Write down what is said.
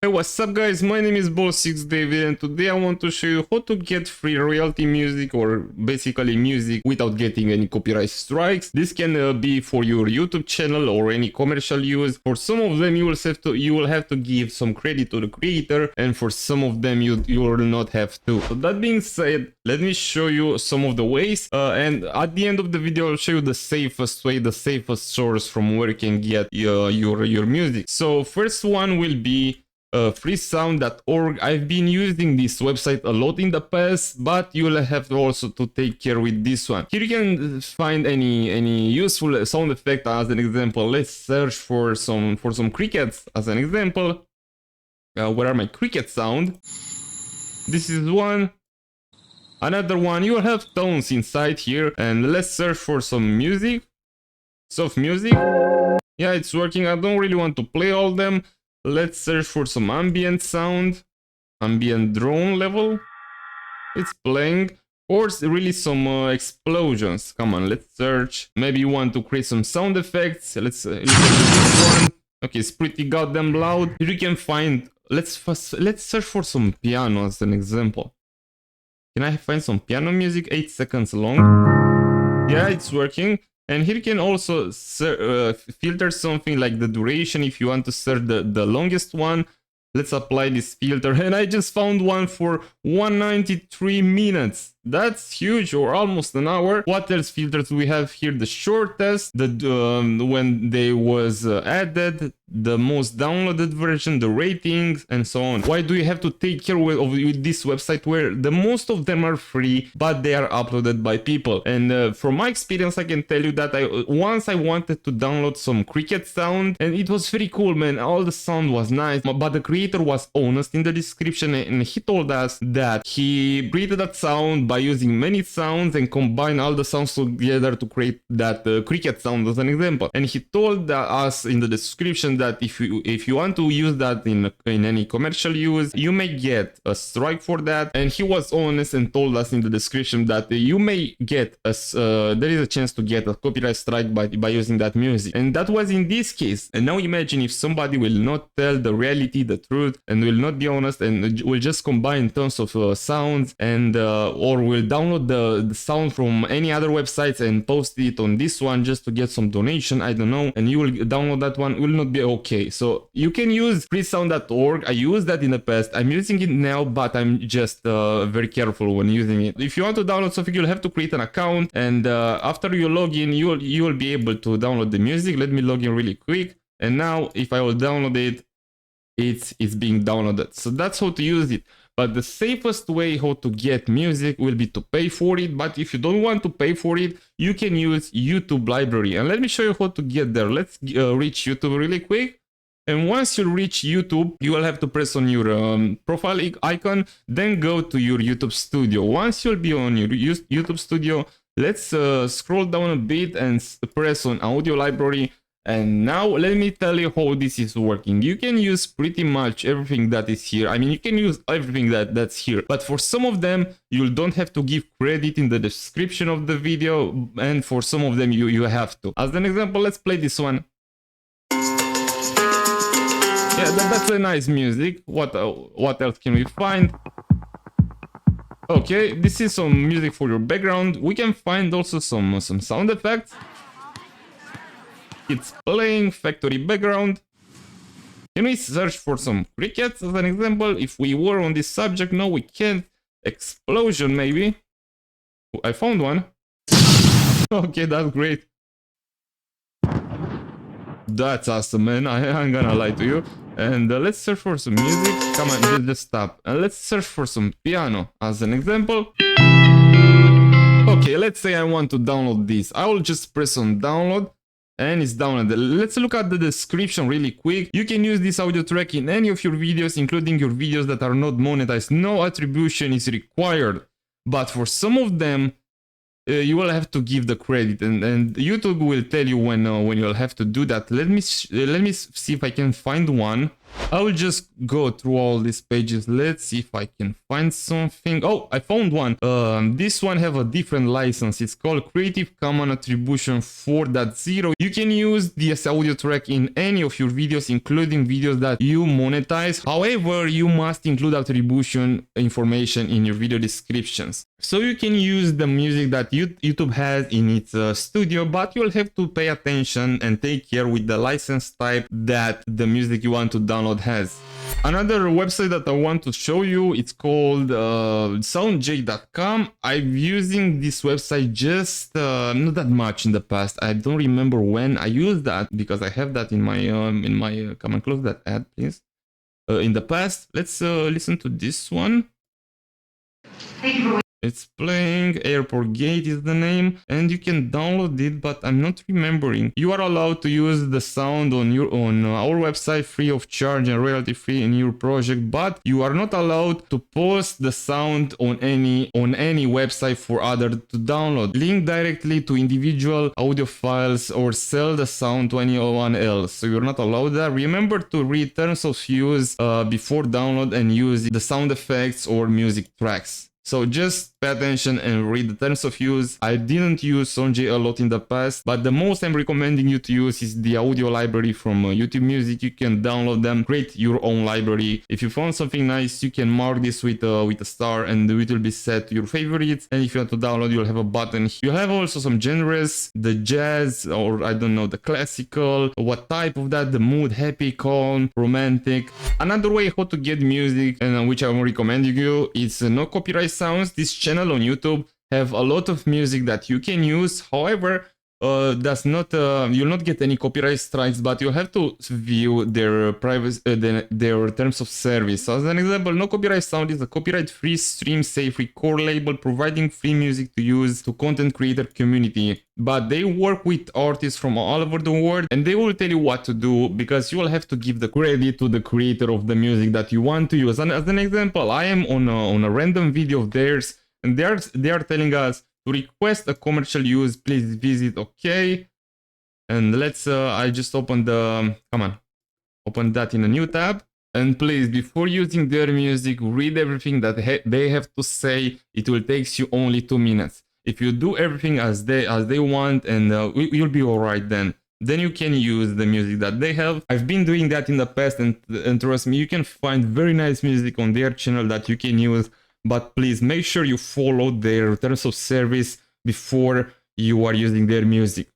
Hey, what's up guys, my name is Boss6David and today I want to show you how to get free royalty music, or basically music without getting any copyright strikes. This can be for your YouTube channel or any commercial use. For some of them you will have to give some credit to the creator, and for some of them you will not have to. So that being said, let me show you some of the ways, and at the end of the video I'll show you the safest way, the safest source from where you can get your music. So first one will be freesound.org. I've been using this website a lot in the past, but you'll have to also to take care with this one. Here you can find any useful sound effect. As an example, let's search for some crickets as an example. Where are my cricket sound? This is one. Another one. You will have tones inside here, and let's search for some music, soft music. Yeah, it's working. I don't really want to play all them. Let's search for some ambient sound, ambient drone level. It's playing, or really some explosions. Come on, let's search. Maybe you want to create some sound effects. Let's look at this one. Okay, it's pretty goddamn loud. Here you can find. Let's search for some piano as an example. Can I find some piano music? 8 seconds long. Yeah, it's working. And here you can also filter something like the duration if you want to search the longest one. Let's apply this filter, and I just found one for 193 minutes. That's huge, or almost an hour. What else filters we have here? The shortest, when they was added, the most downloaded version, the ratings, and so on. Why do you have to take care with this website where the most of them are free, but they are uploaded by people? And from my experience, I can tell you that once I wanted to download some cricket sound, and it was very cool, man. All the sound was nice, but the creator was honest in the description, and he told us that he breathed that sound by using many sounds and combine all the sounds together to create that cricket sound as an example. And he told us in the description that if you want to use that in any commercial use, you may get a strike for that. And he was honest and told us in the description that you may get there is a chance to get a copyright strike by using that music. And that was in this case. And now imagine if somebody will not tell the reality, the truth, and will not be honest, and will just combine tons of sounds, and or will download the sound from any other websites and post it on this one just to get some donation, I don't know, and you will download that one, will not be okay. So you can use freesound.org. I used that in the past. I'm using it now, but I'm just very careful when using it. If you want to download something, you'll have to create an account, and after you log in, you will be able to download the music. Let me log in really quick, and now if I will download it, it's being downloaded. So that's how to use it. But the safest way how to get music will be to pay for it. But if you don't want to pay for it, you can use YouTube library. And let me show you how to get there. Let's reach YouTube really quick. And once you reach YouTube, you will have to press on your profile icon, then go to your YouTube Studio. Once you'll be on your YouTube Studio, let's scroll down a bit and press on Audio Library. And now let me tell you how this is working. You can use pretty much everything that is here. I mean, you can use everything that's here, but for some of them you don't have to give credit in the description of the video, and for some of them you have to. As an example, let's play this one. Yeah, that's a nice music. What else can we find? Okay, this is some music for your background. We can find also some sound effects. It's playing, factory background. Can we search for some crickets as an example? If we were on this subject, no, we can't. Explosion, maybe. I found one. Okay, that's great. That's awesome, man. I'm gonna lie to you. And let's search for some music. Come on, just stop. And let's search for some piano as an example. Okay, let's say I want to download this. I will just press on download. And it's downloaded. Let's look at the description really quick. You can use this audio track in any of your videos, including your videos that are not monetized. No attribution is required. But for some of them, you will have to give the credit, and YouTube will tell you when you'll have to do that. Let me see if I can find one. I will just go through all these pages. Let's see if I can find something. Oh, I found one. This one have a different license. It's called Creative Commons Attribution 4.0. You can use this audio track in any of your videos, including videos that you monetize. However, you must include attribution information in your video descriptions. So you can use the music that YouTube has in its studio, but you'll have to pay attention and take care with the license type that the music you want to download has. Another website that I want to show you, it's called soundj.com. I'm using this website just not that much in the past. I don't remember when I used that because I have that in my come and close that ad, please. In the past, let's listen to this one. It's playing, Airport Gate is the name, and you can download it, but I'm not remembering. You are allowed to use the sound on our website free of charge and royalty free in your project, but you are not allowed to post the sound on any website for others to download. Link directly to individual audio files or sell the sound to anyone else. So you're not allowed that. Remember to read terms of use before download and use the sound effects or music tracks. So just pay attention and read the terms of use. I didn't use SoundJ a lot in the past, but the most I'm recommending you to use is the audio library from YouTube Music. You can download them, create your own library. If you found something nice, you can mark this with a star and it will be set to your favorites. And if you want to download, you'll have a button. You have also some genres, the jazz, or I don't know, the classical, what type of that, the mood, happy, calm, romantic. Another way how to get music, and which I'm recommending you, is no copyright sounds. This channel on YouTube have a lot of music that you can use. However, that's not you'll not get any copyright strikes, but you have to view their privacy, their terms of service. So as an example, no copyright sound is a copyright-free, stream-safe record label providing free music to use to content creator community. But they work with artists from all over the world, and they will tell you what to do because you will have to give the credit to the creator of the music that you want to use. And as an example, I am on a random video of theirs, and they are telling us to request a commercial use, please visit OK. And let's I just opened the open that in a new tab. And please, before using their music, read everything that they have to say. It will take you only 2 minutes. If you do everything as they want, and you'll be alright then you can use the music that they have. I've been doing that in the past, and trust me, you can find very nice music on their channel that you can use. But please make sure you follow their terms of service before you are using their music.